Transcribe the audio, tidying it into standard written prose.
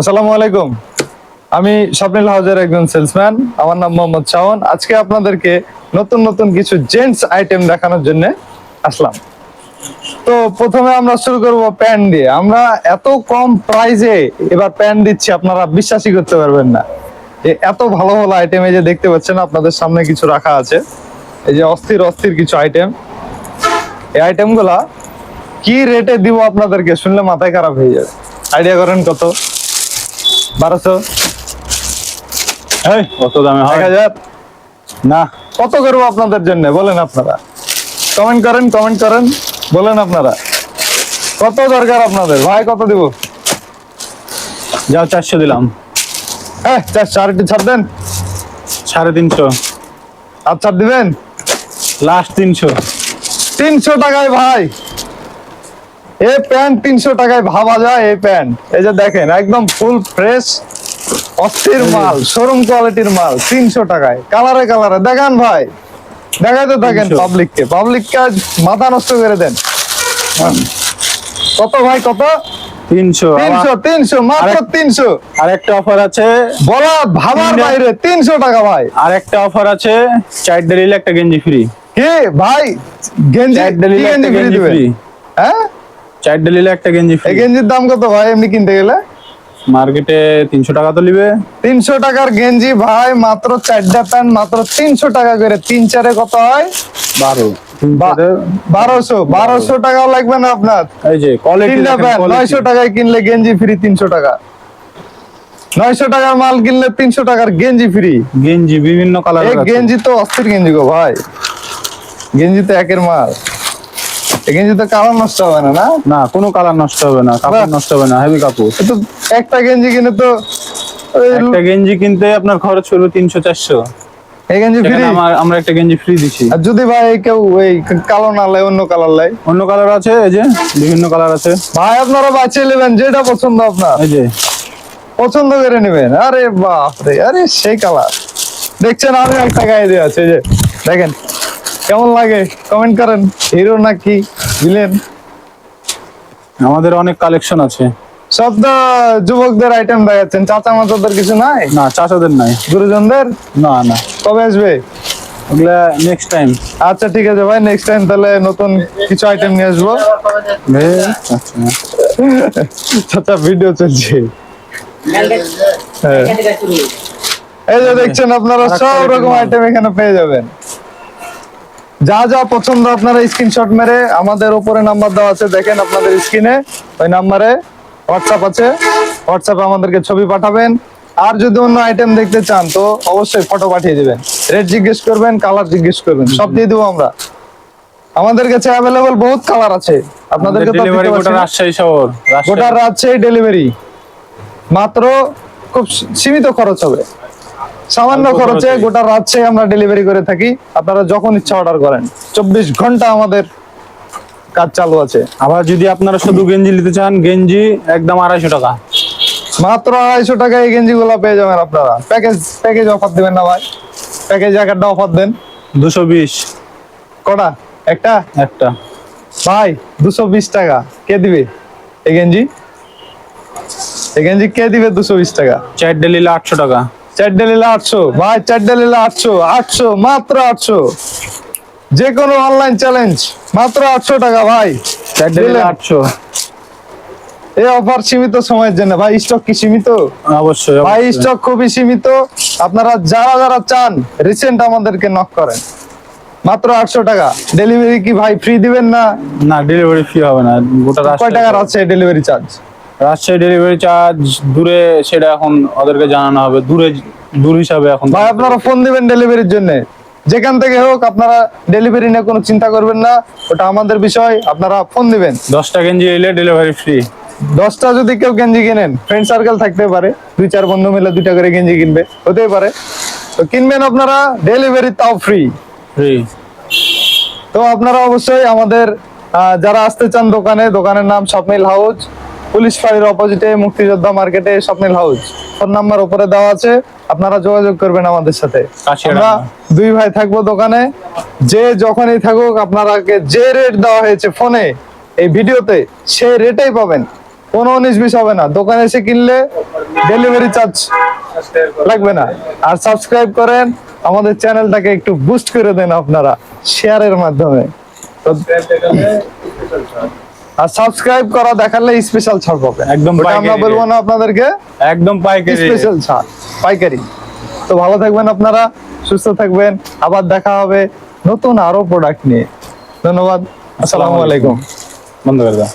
আসসালামু আলাইকুম। আমি স্বপ্নিল হাউজের একজন সেলসম্যান। আমার নাম মোহাম্মদ শাওন। আজকে আপনাদেরকে নতুন নতুন কিছু জেন্টস আইটেম দেখানোর জন্য আসলাম। তো প্রথমে আমরা শুরু করব প্যান্ট দিয়ে। আমরা এত কম প্রাইসে এবার প্যান্ট দিচ্ছি, আপনারা বিশ্বাসই করতে পারবেন না যে এত ভালো ভালো আইটেম। এই যে দেখতে পাচ্ছেন আপনাদের সামনে কিছু রাখা আছে, এই যে অস্থির অস্থির কিছু আইটেম। এই আইটেমগুলা কি রেটে দিব আপনাদেরকে শুনলে মাথায় খারাপ হয়ে যাবে। আইডিয়া করেন কত? 1200? কত দামে হয়? 1000? না, কত করবো আপনাদের জন্য বলেন? আপনারা কমেন্ট করেন বলেন আপনারা কত দরকার আপনাদের। ভাই কত দিব? যাও 400 দিলাম। হ্যাঁ, চারটি ছাড় দেন। 350, আর ছাড় দিবেন? লাস্ট 300। 300 টাকায় ভাই এই প্যান্ট 300 টাকায় ভাবা যায়? এই প্যান্ট এই যে দেখেন একদম ফুল ফ্রেশ অস্থির মাল, শোরুম কোয়ালিটির মাল 300 টাকায়। কালারে কালারে দেখান ভাই, দেখাইতে থাকেন 300 পাবলিককে মাথা নষ্ট করে দেন। কত ভাই কত? 300। 300 মাত্র 300। আর একটা অফার আছে, বলা ভাবার বাইরে 300 টাকা ভাই। আর একটা অফার আছে, 4 ডেলিলে একটা গেঞ্জি ফ্রি। কি ভাই গেঞ্জি? 4 ডেলিলে একটা ফ্রি গেঞ্জি দিবেন? ফ্রি। হ্যাঁ, 4 ডেলিলে একটা গেঞ্জি এই ফ্রি। গেঞ্জির দাম কত ভাই এমনি কিনতে গেলে? মার্কেটে 300 টাকা তো নিবে। 300 টাকার গেঞ্জি ভাই, মাত্র 4টা প্যান্ট মাত্র 300 টাকা করে। 3 4 কত হয়? 12। 1200 টাকাও লাগবে না আপনার। এই যে কোয়ালিটি, 3টা প্যান্ট 900 টাকায় কিনলে গেঞ্জি ফ্রি 300 টাকা। 900 টাকার মাল কিনলে 300 টাকার গেঞ্জি ফ্রি। গেঞ্জি বিভিন্ন কালার এই আছে। গেঞ্জি তো অস্থির গেঞ্জি গো ভাই, গেঞ্জি তো একের মাল। এই গেঞ্জি তো কালার নষ্ট হবে না? না না, কোনো কালার নষ্ট হবে না, কাপড় নষ্ট হবে না, হেভি কাপড়। তো একটা গেঞ্জি কিনে তো একটা গেঞ্জি কিনতে আপনার খরচ হলো 300 400। এই গেঞ্জি ফ্রি। আমরা একটা গেঞ্জি ফ্রি দিছি। আর যদি ভাই কেউ এই কালো না লাই, অন্য কালার লাই? অন্য কালার আছে, এই যে বিভিন্ন কালার আছে ভাই আপনারা বাঁচিয়ে নেবেন, যেটা পছন্দ আপনার এই যে। পছন্দ করে নেবেন। আরে বাপ রে, আরে সেই কালার দেখছেন। আমি একটা গায়ে দিয়ে আছে, এই যে দেখেন কেমন লাগে কমেন্ট করেন। হিরো নাকি ভিলেন? আমাদের অনেক কালেকশন আছে। সব তো যুবকদের আইটেম দেখাচ্ছেন, চাচা মাচাদের কিছু নাই? না, চাচাদের নাই। গুরুজনদের? না না, কবে আসবে? ওগুলা নেক্সট টাইম। আচ্ছা ঠিক আছে ভাই, নেক্সট টাইম তাহলে নতুন কিছু আইটেম নিয়ে আসবো। চাচা ভিডিও চলছে। হ্যাঁ, এই যে দেখছেন আপনারা সব রকম আইটেম এখানে পেয়ে যাবেন। যা যা পছন্দ আপনারা স্ক্রিনশট মেরে আমাদের উপরে নাম্বার দেওয়া আছে, দেখেন আপনাদের স্ক্রিনে, ওই নাম্বারে হোয়াটসঅ্যাপ আছে। হোয়াটসঅ্যাপে আমাদেরকে ছবি পাঠাবেন। আর যদি অন্য আইটেম দেখতে চান তো অবশ্যই ফটো পাঠিয়ে দিবেন। রেট জিজ্ঞেস করবেন, কালার জিজ্ঞেস করবেন, সব দিয়ে দেবো আমরা। আমাদের কাছে অ্যাভেলেবল বহুত কালার আছে, আপনাদেরকে তো ডেলিভারি দিতে গোটা পারছি না। রাজশাহী শহর, গোটা রাজশাহী ডেলিভারি মাত্র খুব সীমিত খরচ হবে। সামান্য অল্প খরচে খরচে। গোটা রাজশাহী আমরা ডেলিভারি করে থাকি। আপনারা যখন ইচ্ছা অর্ডার করেন, 24 ঘন্টা আমাদের কাজ চালু আছে। আবার যদি আপনারা শুধু গেঞ্জি নিতে চান, গেঞ্জি একদম 250 টাকা। মাত্র 250 টাকায় এই গেঞ্জি গুলা পেয়ে যাবেন আপনারা। প্যাকেজ অফার দিবেন না ভাই? প্যাকেজ একটা অফার দেন। 220 কটা? একটা একটা। ভাই 220 টাকা কে দিবে এই গেঞ্জি? এই গেঞ্জি কে দিবে 220 টাকা? 4 ডেলিলে 800 টাকা। 4 ডেলিলে 800 ভাই, 4 ডেলিলে 800 মাত্র 800। যে কোনো অনলাইন চ্যালেঞ্জ মাত্র 800 টাকা ভাই। 4 ডেলিলে 800। এই অফার সীমিত সময়ের জন্য ভাই। স্টক কি সীমিত? অবশ্যই ভাই অবশ্যই। স্টক খুবই সীমিত। আপনারা যারা যারা চান রিসেন্ট আমাদেরকে নক করেন। মাত্র 800 টাকা। ডেলিভারি কি ভাই ফ্রি দিবেন না? না, ডেলিভারি ফ্রি হবে না। গোটা কয় টাকার রাজশাহী আছে delivery charge? Rajshahi delivery charge দূরে, সেটা এখন ওদেরকে জানানো হবে। দূর হিসাবে এখন ভাই আপনারা ফোন দিবেন ডেলিভারির জন্য, যেখান থেকে হোক। আপনারা ডেলিভারি নিয়ে কোনো চিন্তা করবেন না, ওটা আমাদের বিষয়। আপনারা ফোন দিবেন। 10টা গেঞ্জি নিলে ডেলিভারি ফ্রি। 10টা যদি কেউ গেঞ্জি কিনেন, ফ্রেন্ড সার্কেল থাকতে পারে, 2-4 বন্ধু মিলে 2টা করে গেঞ্জি কিনবে, হতেই পারে। তো কিনবেন আপনারা, ডেলিভারি তাও ফ্রি। ফ্রি। তো আপনারা অবশ্যই আমাদের যারা আসতে চান দোকানের নাম স্বপ্নিল হাউজ, পুলিশ ফাঁড়ির অপোজিটে মুক্তিযোদ্ধা মার্কেটে স্বপ্নিল হাউজ। ফোন নাম্বার উপরে দেওয়া আছে, আপনারা যোগাযোগ করবেন আমাদের সাথে। আমরা দুই ভাই থাকবো দোকানে। যে যখনই থাকুক আপনারাকে যে রেট দেওয়া হয়েছে ফোনে এই ভিডিওতে, সেই রেটেই পাবেন। কোনো 19-20 হবে না, দোকানে এসে কিনলে ডেলিভারি চার্জ লাগবে না। আর সাবস্ক্রাইব করেন, আমাদের চ্যানেলটাকে একটু বুস্ট করে দেন আপনারা শেয়ারের মাধ্যমে। আর সাবস্ক্রাইব করা দেখালে স্পেশাল ছাড় পাবে, একদম ওটা আমরা পাইকারি বলবো না আপনাদেরকে, একদম পাইকারি। স্পেশাল ছাড় পাইকারি। তো ভালো থাকবেন আপনারা, সুস্থ থাকবেন, আবার দেখা হবে নতুন আরো প্রোডাক্ট নিয়ে। ধন্যবাদ, আসসালামু আলাইকুম। বন্ধ করে দাও।